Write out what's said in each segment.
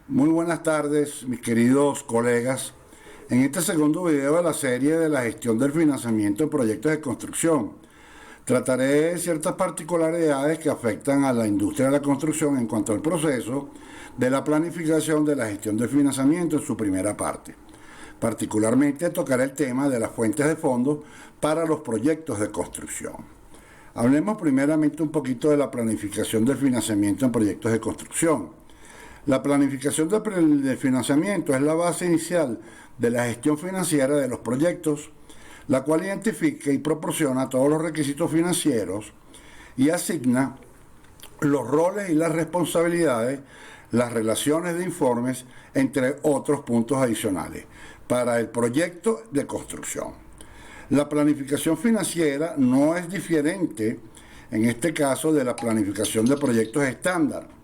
Muy buenas tardes, mis queridos colegas. En este segundo video de la serie de la gestión del financiamiento en proyectos de construcción, trataré ciertas particularidades que afectan a la industria de la construcción en cuanto al proceso de la planificación de la gestión del financiamiento en su primera parte. Particularmente tocaré el tema de las fuentes de fondos para los proyectos de construcción. Hablemos primeramente un poquito de la planificación del financiamiento en proyectos de construcción. La planificación del financiamiento es la base inicial de la gestión financiera de los proyectos, la cual identifica y proporciona todos los requisitos financieros y asigna los roles y las responsabilidades, las relaciones de informes, entre otros puntos adicionales, para el proyecto de construcción. La planificación financiera no es diferente, en este caso, de la planificación de proyectos estándar.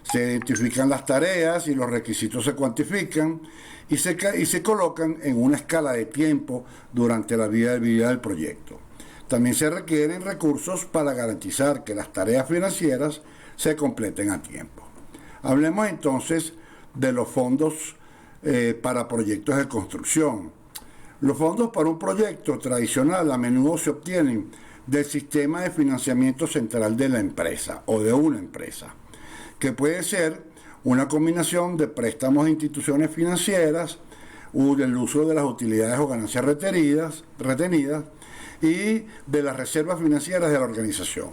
Se identifican las tareas y los requisitos se cuantifican y se colocan en una escala de tiempo durante la vida del proyecto. También se requieren recursos para garantizar que las tareas financieras se completen a tiempo. Hablemos entonces de los fondos para proyectos de construcción. Los fondos para un proyecto tradicional a menudo se obtienen del sistema de financiamiento central de la empresa o de una empresa, que puede ser una combinación de préstamos de instituciones financieras, del uso de las utilidades o ganancias retenidas y de las reservas financieras de la organización.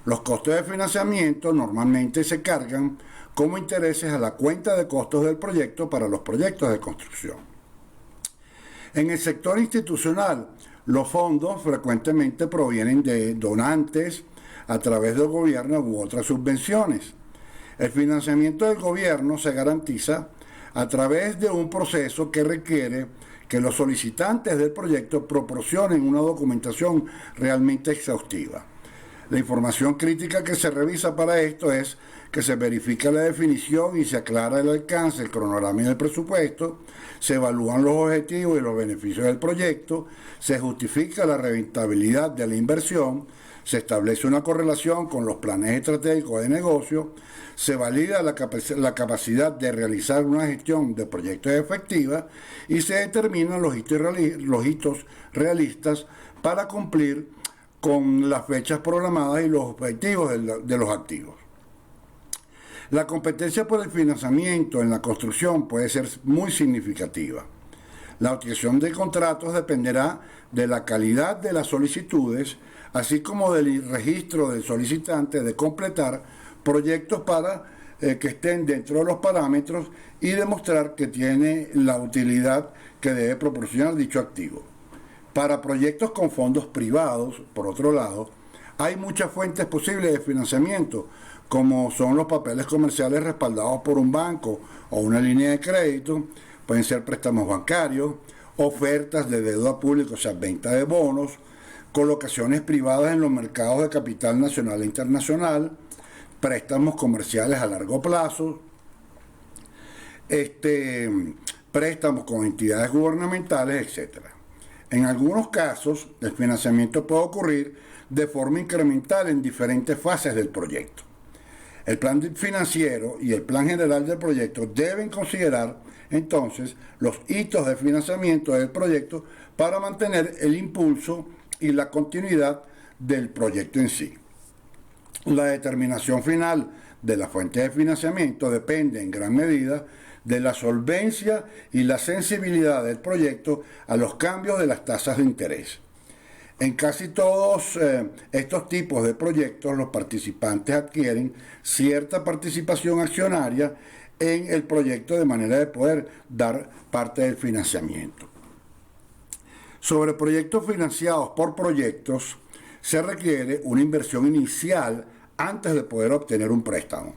Los costos de financiamiento normalmente se cargan como intereses a la cuenta de costos del proyecto para los proyectos de construcción. En el sector institucional, los fondos frecuentemente provienen de donantes a través del gobierno u otras subvenciones. El financiamiento del gobierno se garantiza a través de un proceso que requiere que los solicitantes del proyecto proporcionen una documentación realmente exhaustiva. La información crítica que se revisa para esto es que se verifica la definición y se aclara el alcance, el cronograma y el presupuesto, se evalúan los objetivos y los beneficios del proyecto, se justifica la rentabilidad de la inversión, se establece una correlación con los planes estratégicos de negocio, se valida la capacidad de realizar una gestión de proyectos efectiva y se determinan los hitos realistas para cumplir con las fechas programadas y los objetivos de los activos. La competencia por el financiamiento en la construcción puede ser muy significativa. La obtención de contratos dependerá de la calidad de las solicitudes, así como del registro del solicitante de completar proyectos para que estén dentro de los parámetros y demostrar que tiene la utilidad que debe proporcionar dicho activo. Para proyectos con fondos privados, por otro lado, hay muchas fuentes posibles de financiamiento, como son los papeles comerciales respaldados por un banco o una línea de crédito, pueden ser préstamos bancarios, ofertas de deuda pública, o sea, venta de bonos, colocaciones privadas en los mercados de capital nacional e internacional, préstamos comerciales a largo plazo, préstamos con entidades gubernamentales, etc. En algunos casos, el financiamiento puede ocurrir de forma incremental en diferentes fases del proyecto. El plan financiero y el plan general del proyecto deben considerar entonces los hitos de financiamiento del proyecto para mantener el impulso y la continuidad del proyecto en sí. La determinación final de la fuente de financiamiento depende en gran medida de la solvencia y la sensibilidad del proyecto a los cambios de las tasas de interés. En casi todos estos tipos de proyectos, los participantes adquieren cierta participación accionaria en el proyecto de manera de poder dar parte del financiamiento. Sobre proyectos financiados por proyectos, se requiere una inversión inicial antes de poder obtener un préstamo.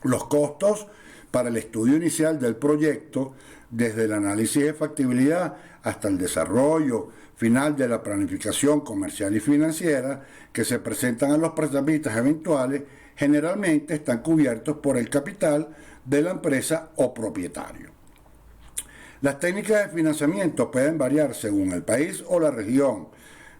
Los costos para el estudio inicial del proyecto, desde el análisis de factibilidad hasta el desarrollo final de la planificación comercial y financiera que se presentan a los prestamistas eventuales, generalmente están cubiertos por el capital de la empresa o propietario. Las técnicas de financiamiento pueden variar según el país o la región,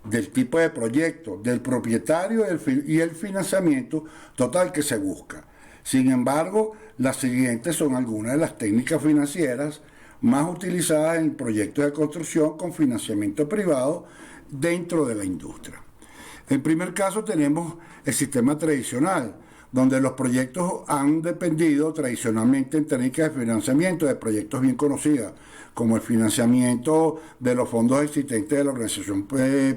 del tipo de proyecto, del propietario y el financiamiento total que se busca. Sin embargo, las siguientes son algunas de las técnicas financieras más utilizadas en proyectos de construcción con financiamiento privado dentro de la industria. En primer caso tenemos el sistema tradicional, donde los proyectos han dependido tradicionalmente en técnicas de financiamiento de proyectos bien conocidas, como el financiamiento de los fondos existentes de la organización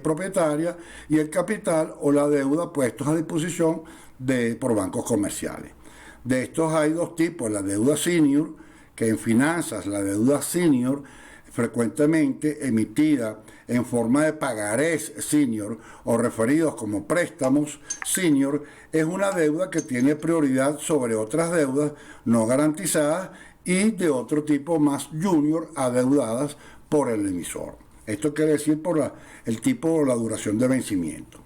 propietaria y el capital o la deuda puestos a disposición por bancos comerciales. De estos hay dos tipos: la deuda senior, que en finanzas la deuda senior frecuentemente emitida en forma de pagarés senior o referidos como préstamos senior, es una deuda que tiene prioridad sobre otras deudas no garantizadas y de otro tipo más junior adeudadas por el emisor. Esto quiere decir por el tipo o la duración de vencimiento.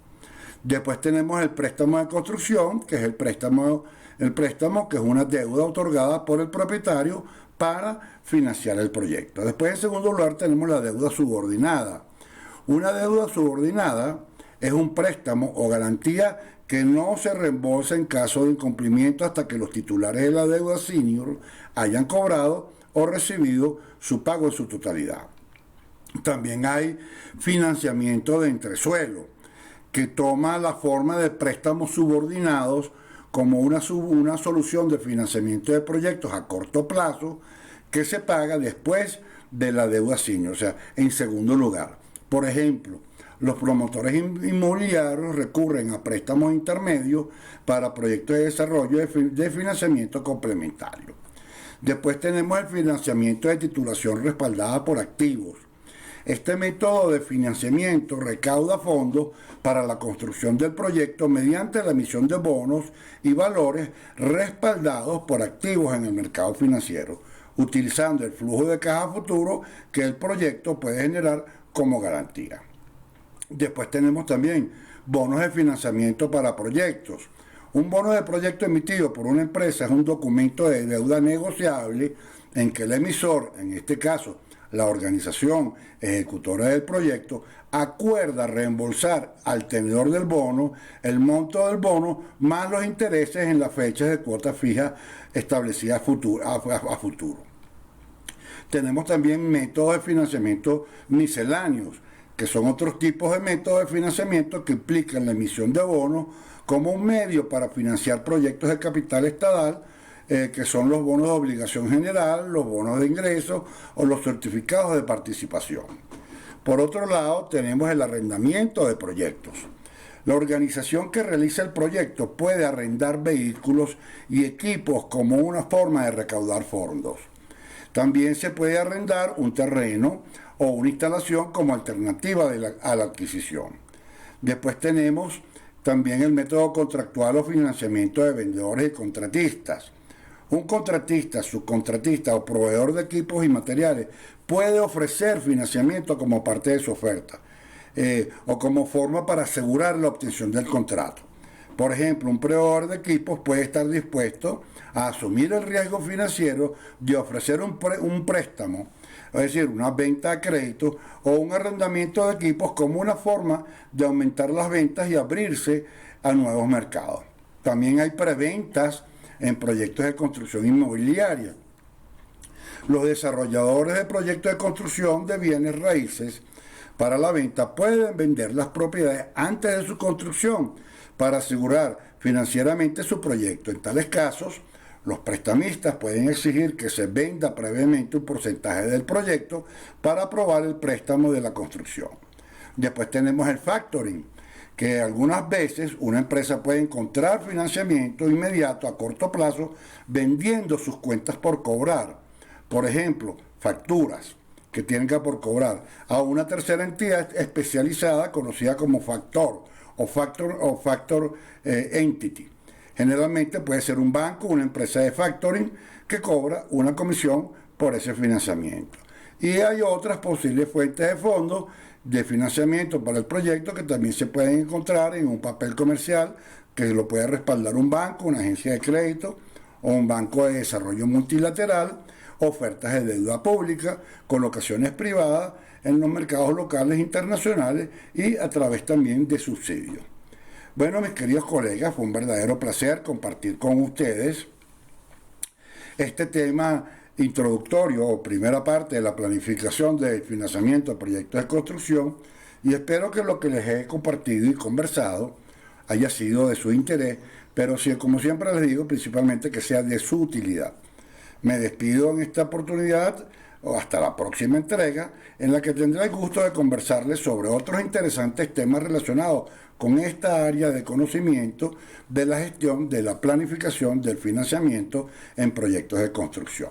Después tenemos el préstamo de construcción, que es el préstamo que es una deuda otorgada por el propietario para financiar el proyecto. Después, en segundo lugar, tenemos la deuda subordinada. Una deuda subordinada es un préstamo o garantía que no se reembolsa en caso de incumplimiento hasta que los titulares de la deuda senior hayan cobrado o recibido su pago en su totalidad. También hay financiamiento de entresuelo, que toma la forma de préstamos subordinados como una solución de financiamiento de proyectos a corto plazo que se paga después de la deuda senior, o sea, en segundo lugar. Por ejemplo, los promotores inmobiliarios recurren a préstamos intermedios para proyectos de desarrollo de financiamiento complementario. Después tenemos el financiamiento de titulación respaldada por activos. Este método de financiamiento recauda fondos para la construcción del proyecto mediante la emisión de bonos y valores respaldados por activos en el mercado financiero, utilizando el flujo de caja futuro que el proyecto puede generar como garantía. Después tenemos también bonos de financiamiento para proyectos. Un bono de proyecto emitido por una empresa es un documento de deuda negociable en que el emisor, en este caso la organización ejecutora del proyecto, acuerda reembolsar al tenedor del bono el monto del bono más los intereses en las fechas de cuota fija establecidas a futuro. Tenemos también métodos de financiamiento misceláneos, que son otros tipos de métodos de financiamiento que implican la emisión de bonos como un medio para financiar proyectos de capital estatal, que son los bonos de obligación general, los bonos de ingreso o los certificados de participación. Por otro lado, tenemos el arrendamiento de proyectos. La organización que realiza el proyecto puede arrendar vehículos y equipos como una forma de recaudar fondos. También se puede arrendar un terreno o una instalación como alternativa a la adquisición. Después tenemos también el método contractual o financiamiento de vendedores y contratistas. Un contratista, subcontratista o proveedor de equipos y materiales puede ofrecer financiamiento como parte de su oferta o como forma para asegurar la obtención del contrato. Por ejemplo, un proveedor de equipos puede estar dispuesto a asumir el riesgo financiero de ofrecer un préstamo, es decir, una venta a crédito o un arrendamiento de equipos como una forma de aumentar las ventas y abrirse a nuevos mercados. También hay preventas en proyectos de construcción inmobiliaria. Los desarrolladores de proyectos de construcción de bienes raíces para la venta pueden vender las propiedades antes de su construcción para asegurar financieramente su proyecto. En tales casos, los prestamistas pueden exigir que se venda previamente un porcentaje del proyecto para aprobar el préstamo de la construcción. Después tenemos el factoring, que algunas veces una empresa puede encontrar financiamiento inmediato a corto plazo vendiendo sus cuentas por cobrar. Por ejemplo, facturas que tienen que por cobrar a una tercera entidad especializada conocida como factor entity. Generalmente puede ser un banco o una empresa de factoring que cobra una comisión por ese financiamiento. Y hay otras posibles fuentes de fondos de financiamiento para el proyecto que también se pueden encontrar en un papel comercial que lo puede respaldar un banco, una agencia de crédito o un banco de desarrollo multilateral, ofertas de deuda pública, colocaciones privadas en los mercados locales e internacionales y a través también de subsidios. Bueno, mis queridos colegas, fue un verdadero placer compartir con ustedes este tema introductorio o primera parte de la planificación de financiamiento de proyectos de construcción y espero que lo que les he compartido y conversado haya sido de su interés, pero sí, como siempre les digo, principalmente que sea de su utilidad. Me despido en esta oportunidad o hasta la próxima entrega en la que tendré el gusto de conversarles sobre otros interesantes temas relacionados con esta área de conocimiento de la gestión, de la planificación, del financiamiento en proyectos de construcción.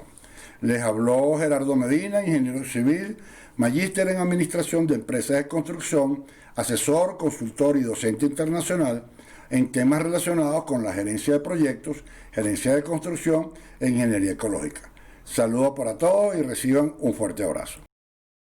Les habló Gerardo Medina, ingeniero civil, magíster en administración de empresas de construcción, asesor, consultor y docente internacional en temas relacionados con la gerencia de proyectos, gerencia de construcción e ingeniería ecológica. Saludos para todos y reciban un fuerte abrazo.